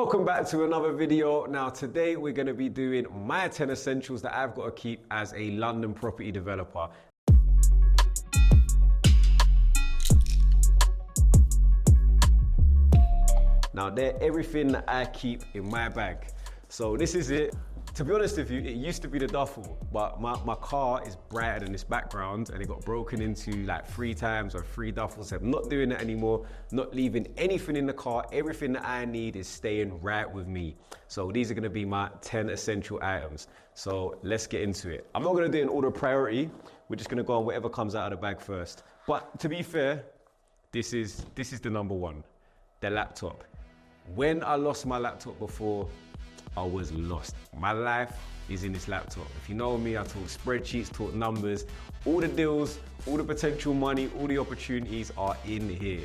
Welcome back to another video. Now today we're going to be doing my 10 essentials that I've got to keep as a London property developer. Now they're everything that I keep in my bag. So this is it. To be honest with you, it used to be the duffel, but my car is brighter than this background and it got broken into like 3 times or 3 duffels. So I'm not doing that anymore, not leaving anything in the car. Everything that I need is staying right with me. So these are gonna be my 10 essential items. So let's get into it. I'm not gonna do it in order of priority. We're just gonna go on whatever comes out of the bag first. But to be fair, this is the number one, the laptop. When I lost my laptop before, I was lost. My life is in this laptop. If you know me, I talk spreadsheets, talk numbers, all the deals, all the potential money, all the opportunities are in here.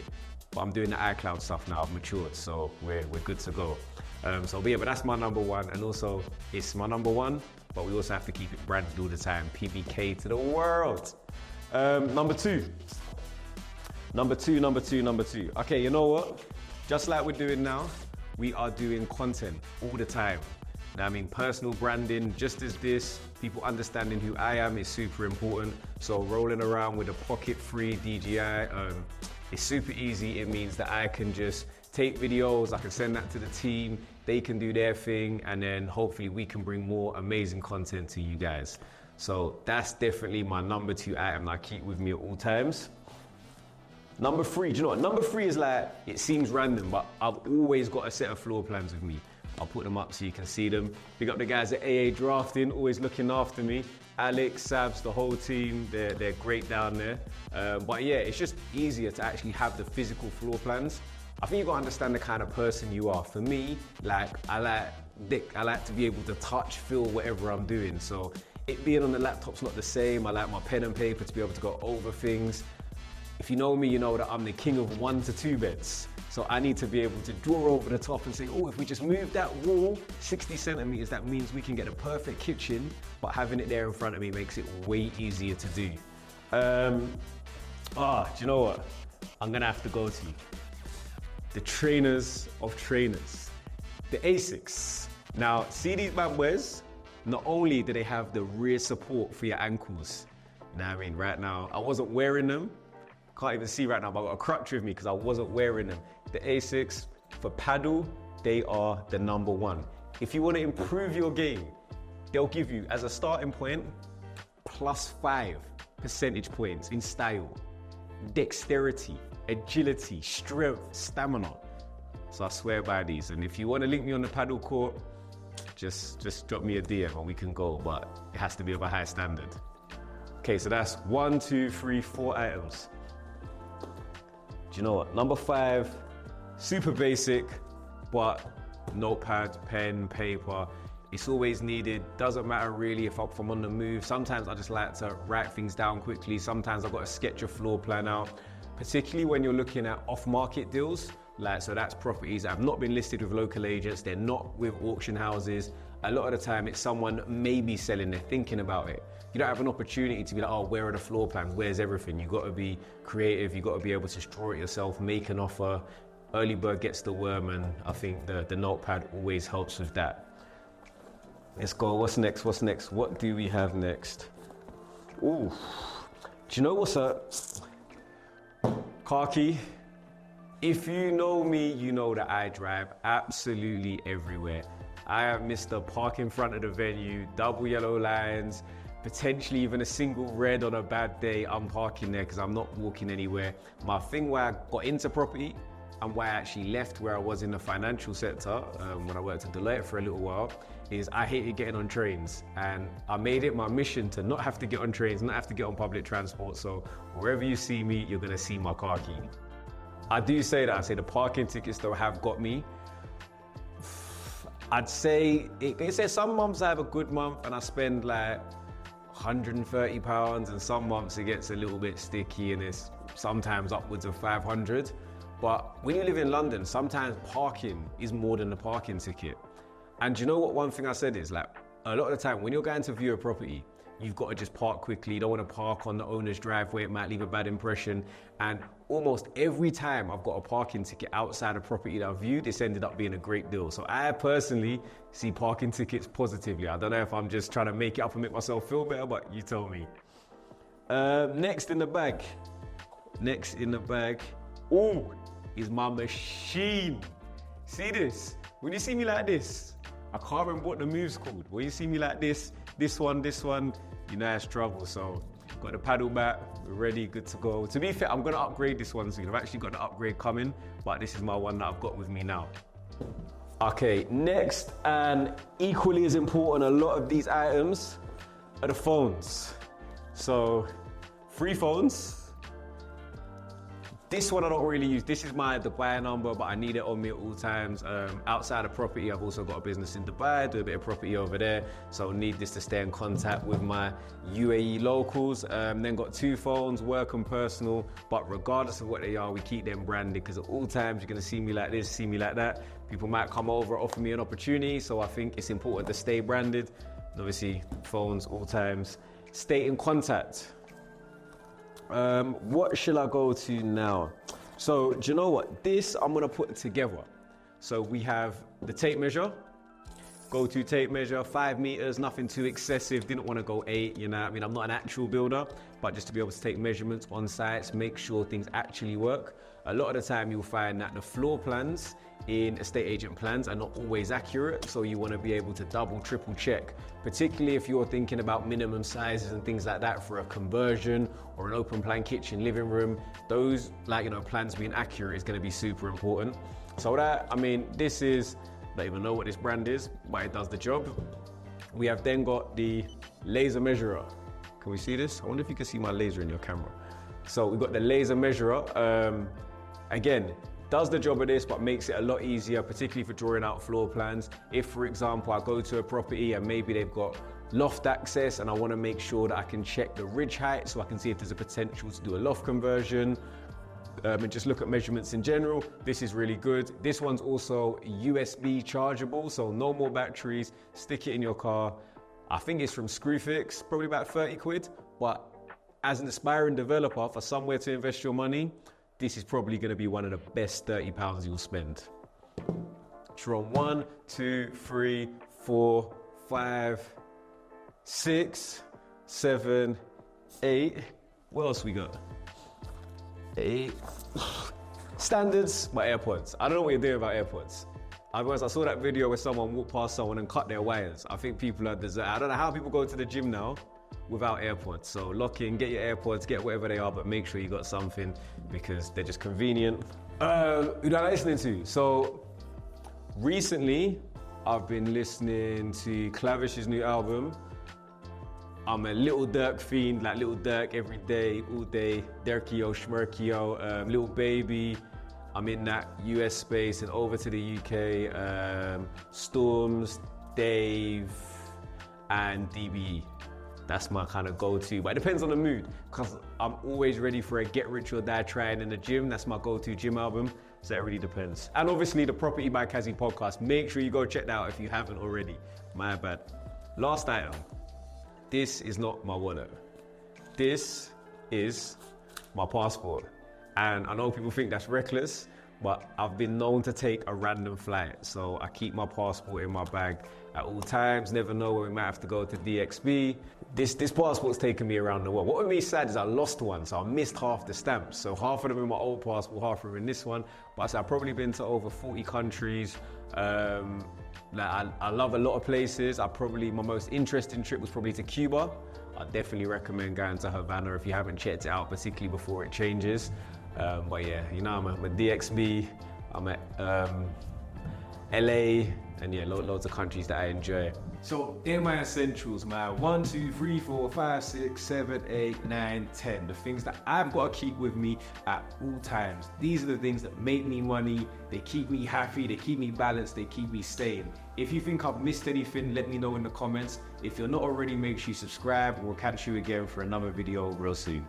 But I'm doing the iCloud stuff now, I've matured, so we're good to go. But that's my number one, and also it's my number one, but we also have to keep it branded all the time. PBK to the world. Number two. Okay, you know what? Just like we're doing now, we are doing content all the time. Now, I mean, personal branding, just as this, people understanding who I am is super important. So rolling around with a pocket-free DJI, it's super easy. It means that I can just take videos, I can send that to the team, they can do their thing, and then hopefully we can bring more amazing content to you guys. So that's definitely my number 2 item that I keep with me at all times. Number 3, do you know what? Number 3 is like, it seems random, but I've always got a set of floor plans with me. I'll put them up so you can see them. Big up the guys at AA Drafting, always looking after me. Alex, Sabs, the whole team, they're great down there. But yeah, it's just easier to actually have the physical floor plans. I think you've got to understand the kind of person you are. For me, like, I like to be able to touch, feel whatever I'm doing. So it being on the laptop's not the same. I like my pen and paper to be able to go over things. If you know me, you know that I'm the king of 1 to 2 beds. So I need to be able to draw over the top and say, oh, if we just move that wall 60 centimeters, that means we can get a perfect kitchen, but having it there in front of me makes it way easier to do. Do you know what? I'm gonna have to go to the trainers of trainers, the ASICs. Now, see these bad boys? Not only do they have the rear support for your ankles. Now, I mean, right now, I wasn't wearing them. Can't even see right now, but I've got a crutch with me because I wasn't wearing them. The ASICs, for paddle, they are the number 1. If you want to improve your game, they'll give you, as a starting point, +5 percentage points in style, dexterity, agility, strength, stamina. So I swear by these. And if you want to link me on the paddle court, just drop me a DM and we can go, but it has to be of a high standard. Okay, so that's 1, 2, 3, 4 items. Do you know what? Number 5, super basic, but notepad, pen, paper. It's always needed. Doesn't matter really if I'm on the move. Sometimes I just like to write things down quickly. Sometimes I've got to sketch a floor plan out, particularly when you're looking at off-market deals. So that's properties that have not been listed with local agents. They're not with auction houses. A lot of the time it's someone maybe selling, they're thinking about it. You don't have an opportunity to be like, oh, where are the floor plans? Where's everything? You've got to be creative. You've got to be able to draw it yourself, make an offer. Early bird gets the worm, and I think the notepad always helps with that. Let's go, what's next? What do we have next? Ooh, do you know what's up? Car key. If you know me, you know that I drive absolutely everywhere. I have Mr. Park in front of the venue, double yellow lines, potentially even a single red on a bad day. I'm parking there because I'm not walking anywhere. My thing where I got into property and why I actually left where I was in the financial sector when I worked at Deloitte for a little while is I hated getting on trains, and I made it my mission to not have to get on trains, not have to get on public transport. So wherever you see me, you're gonna see my car key. I do say that, I say the parking tickets though have got me. I'd say, it says some months I have a good month and I spend like £130, and some months it gets a little bit sticky and it's sometimes upwards of 500. But when you live in London, sometimes parking is more than the parking ticket. And do you know what one thing I said is, like, a lot of the time when you're going to view a property, you've got to just park quickly. You don't want to park on the owner's driveway. It might leave a bad impression. And almost every time I've got a parking ticket outside a property that I've viewed, it's ended up being a great deal. So I personally see parking tickets positively. I don't know if I'm just trying to make it up and make myself feel better, but you tell me. Next in the bag. Oh, is my machine. See this? When you see me like this, I can't remember what the move's called. When you see me like this one, you know I struggle. So got the paddle back, we're ready, good to go. To be fair, I'm gonna upgrade this one soon. I've actually got the upgrade coming, but this is my one that I've got with me now. Okay, next and equally as important, a lot of these items are the phones. So, free phones. This one I don't really use. This is my Dubai number, but I need it on me at all times. Outside of property, I've also got a business in Dubai, do a bit of property over there. So I need this to stay in contact with my UAE locals. Then got 2 phones, work and personal. But regardless of what they are, we keep them branded because at all times you're gonna see me like this, see me like that. People might come over, offer me an opportunity. So I think it's important to stay branded. And obviously, phones, all times. Stay in contact. What shall I go to now? So, do you know what? This I'm gonna put together. So we have the tape measure, go-to tape measure, 5 meters, nothing too excessive. Didn't want to go 8, you know what I mean? I'm not an actual builder, but just to be able to take measurements on sites, make sure things actually work. A lot of the time you'll find that the floor plans in estate agent plans are not always accurate, so you want to be able to double, triple check, particularly if you're thinking about minimum sizes and things like that for a conversion or an open plan kitchen, living room. Those, plans being accurate is going to be super important. So that, this is, I don't even know what this brand is, but it does the job. We have then got the laser measurer. Can we see this? I wonder if you can see my laser in your camera. So we've got the laser measurer. Again, does the job of this, but makes it a lot easier, particularly for drawing out floor plans. If, for example, I go to a property and maybe they've got loft access and I want to make sure that I can check the ridge height so I can see if there's a potential to do a loft conversion, and just look at measurements in general, this is really good. This one's also USB chargeable, so no more batteries, stick it in your car. I think it's from Screwfix, probably about 30 quid, but as an aspiring developer for somewhere to invest your money, this is probably going to be one of the best £30 you'll spend. We're on 1, 2, 3, 4, 5, 6, 7, 8. What else we got? 8. Standards, my AirPods. I don't know what you're doing about AirPods. I saw that video where someone walked past someone and cut their wires. I think people are deserving. I don't know how people go to the gym now without AirPods. So lock in, get your AirPods, get whatever they are, but make sure you got something because they're just convenient. Who am I listening to? So recently, I've been listening to Clavish's new album. I'm a Little Durk fiend, like Little Durk every day, all day. Durkio, Schmerkio, Little Baby. I'm in that US space and over to the UK. Storms, Dave, and DBE. That's my kind of go-to, but it depends on the mood because I'm always ready for a get rich or die trying in the gym. That's my go-to gym album, so it really depends. And obviously the Property by Kazy podcast, make sure you go check that out if you haven't already. My bad. Last item, this is not my wallet. This is my passport. And I know people think that's reckless, but I've been known to take a random flight. So I keep my passport in my bag at all times, never know when we might have to go to DXB. This passport's taken me around the world. What made me sad is I lost one, so I missed half the stamps. So half of them in my old passport, half of them in this one. But I've probably been to over 40 countries. I love a lot of places. My most interesting trip was probably to Cuba. I definitely recommend going to Havana if you haven't checked it out, particularly before it changes. But yeah, I'm at DXB, I'm at LA, and yeah, loads of countries that I enjoy. So they're my essentials, my 1, 2, 3, 4, 5, 6, 7, 8, 9, 10. The things that I've got to keep with me at all times. These are the things that make me money, they keep me happy, they keep me balanced, they keep me staying. If you think I've missed anything, let me know in the comments. If you're not already, make sure you subscribe, and we'll catch you again for another video real soon.